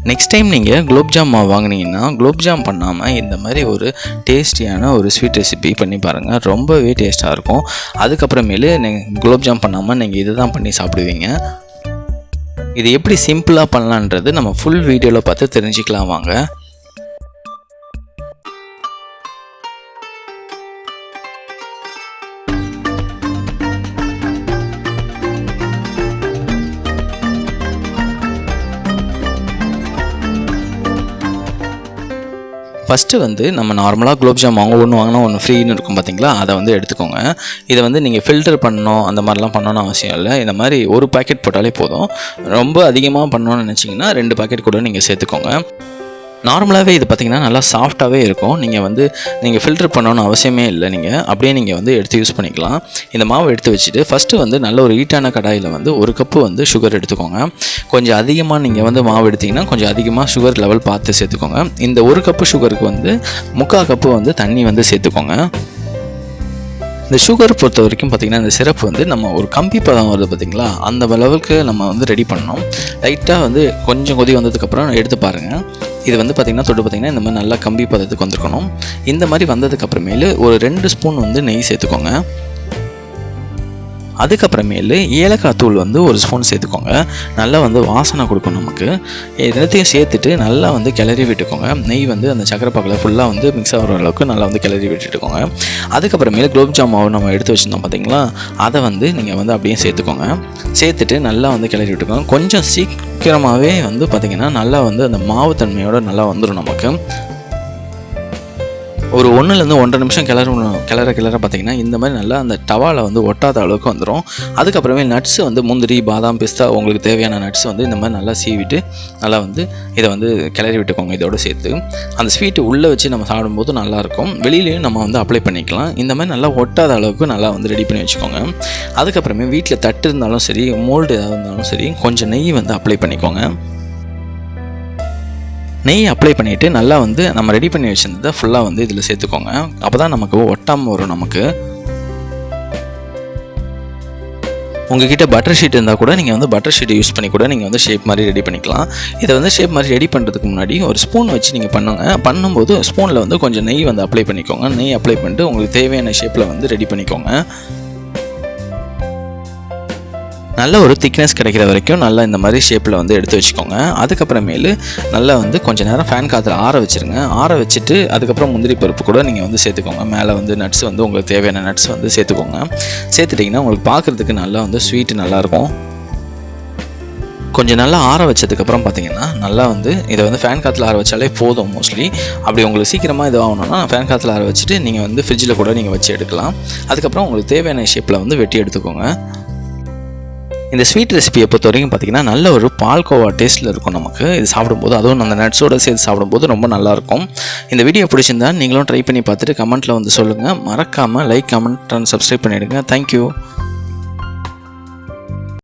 Next time நீங்கள் குலோப்ஜாம் மாவு வாங்கினீங்கன்னா குலோப்ஜாம் பண்ணாமல் இந்த மாதிரி ஒரு டேஸ்டியான ஒரு ஸ்வீட் ரெசிபி பண்ணி பாருங்கள். ரொம்பவே டேஸ்ட்டாக இருக்கும். அதுக்கப்புறமேலு நீங்கள் குலோப்ஜாம் பண்ணாமல் நீங்கள் இது தான் பண்ணி சாப்பிடுவீங்க. இது எப்படி சிம்பிளாக பண்ணலான்றது நம்ம ஃபுல் வீடியோவில் பார்த்து தெரிஞ்சுக்கலாம் வாங்க. ஃபஸ்ட்டு வந்து நம்ம நார்மலாக குலோப்ஜாம் ஒன்று வாங்கினா ஒன்று ஃப்ரீன்னு இருக்கும் பார்த்தீங்களா, அதை வந்து எடுத்துக்கோங்க. இதை வந்து நீங்கள் ஃபில்டர் பண்ணணும் அந்த மாதிரிலாம் பண்ணணும்னு அவசியம் இல்லை. இந்த மாதிரி ஒரு பாக்கெட் போட்டாலே போதும். ரொம்ப அதிகமாக பண்ணணும்னு நினச்சிங்கன்னா 2 பாக்கெட் கூட நீங்கள் சேர்த்துக்கோங்க. நார்மலாகவே இது பார்த்திங்கன்னா நல்லா சாஃப்டாகவே இருக்கும். நீங்கள் ஃபில்டர் பண்ணணும்னு அவசியமே இல்லை. நீங்கள் அப்படியே நீங்கள் வந்து எடுத்து யூஸ் பண்ணிக்கலாம். இந்த மாவு எடுத்து வச்சுட்டு ஃபஸ்ட்டு வந்து நல்ல ஒரு ஹீட்டான கடாயில் வந்து 1 கப்பு வந்து சுகர் எடுத்துக்கோங்க. கொஞ்சம் அதிகமாக நீங்கள் வந்து மாவு எடுத்திங்கன்னா கொஞ்சம் அதிகமாக சுகர் லெவல் பார்த்து சேர்த்துக்கோங்க. இந்த 1 கப்பு சுகருக்கு வந்து 3/4 கப்பு வந்து தண்ணி வந்து சேர்த்துக்கோங்க. இந்த சுகர் பொறுத்த வரைக்கும் பார்த்திங்கன்னா இந்த சிரப் வந்து நம்ம ஒரு கம்பி பதம் வருது பார்த்திங்களா, அந்த லெவலுக்கு நம்ம வந்து ரெடி பண்ணணும். லைட்டாக வந்து கொஞ்சம் கொதி வந்ததுக்கப்புறம் எடுத்து பாருங்கள். இது வந்து பார்த்திங்கன்னா தொட்டு பார்த்திங்கன்னா இந்த மாதிரி நல்லா கம்பி பதத்துக்கு வந்துருக்கணும். இந்த மாதிரி வந்ததுக்கப்புறமேலு ஒரு 2 ஸ்பூன் வந்து நெய் சேர்த்துக்கோங்க. அதுக்கப்புறமேலு ஏலக்காய் தூள் வந்து 1 ஸ்பூன் சேர்த்துக்கோங்க. நல்லா வந்து வாசனை கொடுக்கும் நமக்கு. எல்லாத்தையும் சேர்த்துட்டு நல்லா வந்து கிளறி விட்டுக்கோங்க. நெய் வந்து அந்த சக்கரை பாக்கில் ஃபுல்லாக வந்து மிக்ஸ் ஆகிற அளவுக்கு நல்லா வந்து கிளறி விட்டுட்டுக்கோங்க. அதுக்கப்புறமேலு குலோப்ஜாம் மாவு நம்ம எடுத்து வச்சுருந்தோம் பார்த்திங்களா, அதை வந்து நீங்கள் வந்து அப்படியே சேர்த்துக்கோங்க. சேர்த்துட்டு நல்லா வந்து கிளறி விட்டுக்கோங்க. கொஞ்சம் சீக்கிரமாகவே வந்து பார்த்திங்கன்னா நல்லா வந்து அந்த மாவு தன்மையோடு நல்லா வந்துடும் நமக்கு. ஒரு 1லேருந்து 1.5 நிமிஷம் கிளற பார்த்திங்கன்னா இந்த மாதிரி நல்லா அந்த டவாவில் வந்து ஒட்டாத அளவுக்கு வந்துடும். அதுக்கப்புறமே நட்ஸ் வந்து முந்திரி, பாதாம், பிஸ்தா உங்களுக்கு தேவையான நட்ஸ் வந்து இந்த மாதிரி நல்லா சீவிட்டு நல்லா வந்து இதை வந்து கிளறி விட்டுக்கோங்க. இதோடு சேர்த்து அந்த ஸ்வீட்டு உள்ளே வச்சு நம்ம சாப்பிடும்போது நல்லாயிருக்கும். வெளியிலையும் நம்ம வந்து அப்ளை பண்ணிக்கலாம். இந்த மாதிரி நல்லா ஒட்டாத அளவுக்கு நல்லா வந்து ரெடி பண்ணி வச்சுக்கோங்க. அதுக்கப்புறமே வீட்டில் தட்டு இருந்தாலும் சரி, மோல்டு ஏதாவது இருந்தாலும் சரி, கொஞ்சம் நெய் வந்து அப்ளை பண்ணிக்கோங்க. நெய் அப்ளை பண்ணிவிட்டு நல்லா வந்து நம்ம ரெடி பண்ணி வச்சுருந்ததை ஃபுல்லாக வந்து இதில் சேர்த்துக்கோங்க. அப்போ தான் நமக்கு ஒட்டாமல் வரும். நமக்கு உங்ககிட்ட பட்டர் ஷீட் இருந்தால் கூட நீங்கள் வந்து பட்டர் ஷீட் யூஸ் பண்ணி கூட நீங்கள் வந்து ஷேப் மாதிரி ரெடி பண்ணிக்கலாம். இதை வந்து ஷேப் மாதிரி ரெடி பண்ணுறதுக்கு முன்னாடி ஒரு ஸ்பூன் வச்சு நீங்கள் பண்ணும்போது ஸ்பூனில் வந்து கொஞ்சம் நெய் வந்து அப்ளை பண்ணிக்கோங்க. நெய் அப்ளை பண்ணிட்டு உங்களுக்கு தேவையான ஷேப்பில் வந்து ரெடி பண்ணிக்கோங்க. நல்ல ஒரு திக்னஸ் கிடைக்கிற வரைக்கும் நல்லா இந்த மாதிரி ஷேப்பில் வந்து எடுத்து வச்சுக்கோங்க. அதுக்கப்புறமேலு நல்லா வந்து கொஞ்சம் நேரம் ஃபேன் காற்றுல ஆற வச்சுருங்க. ஆற வச்சுட்டு அதுக்கப்புறம் முந்திரி பருப்பு கூட நீங்கள் வந்து சேர்த்துக்கோங்க. மேலே வந்து நட்ஸ் வந்து உங்களுக்கு தேவையான நட்ஸ் வந்து சேர்த்துக்கோங்க. சேர்த்துட்டிங்கன்னா உங்களுக்கு பார்க்குறதுக்கு நல்லா வந்து ஸ்வீட்டு நல்லாயிருக்கும். கொஞ்சம் நல்லா ஆற வச்சதுக்கப்புறம் பார்த்திங்கன்னா நல்லா வந்து இதை வந்து ஃபேன் காற்றுல ஆற வச்சாலே போதும். மோஸ்ட்லி அப்படி உங்களுக்கு சீக்கிரமாக இது ஆகணும்னா ஃபேன் காற்றுல ஆற வச்சுட்டு நீங்கள் வந்து ஃப்ரிட்ஜில் கூட நீங்கள் வச்சு எடுக்கலாம். அதுக்கப்புறம் உங்களுக்கு தேவையான ஷேப்பில் வந்து வெட்டி எடுத்துக்கோங்க. இந்த ஸ்வீட் ரெசிபியை பொறுத்த வரைக்கும் பார்த்திங்கன்னா நல்ல ஒரு பால்கோவா டேஸ்ட்டில் இருக்கும் நமக்கு இது சாப்பிடும்போது. அதுவும் அந்த நட்ஸோடு சேர்த்து சாப்பிடும்போது ரொம்ப நல்லாயிருக்கும். இந்த வீடியோ பிடிச்சிருந்தா நீங்களும் ட்ரை பண்ணி பார்த்துட்டு கமெண்ட்டில் வந்து சொல்லுங்கள். மறக்காமல் லைக், கமெண்ட் அண்ட் சப்ஸ்கிரைப் பண்ணிவிடுங்க. தேங்க்யூ.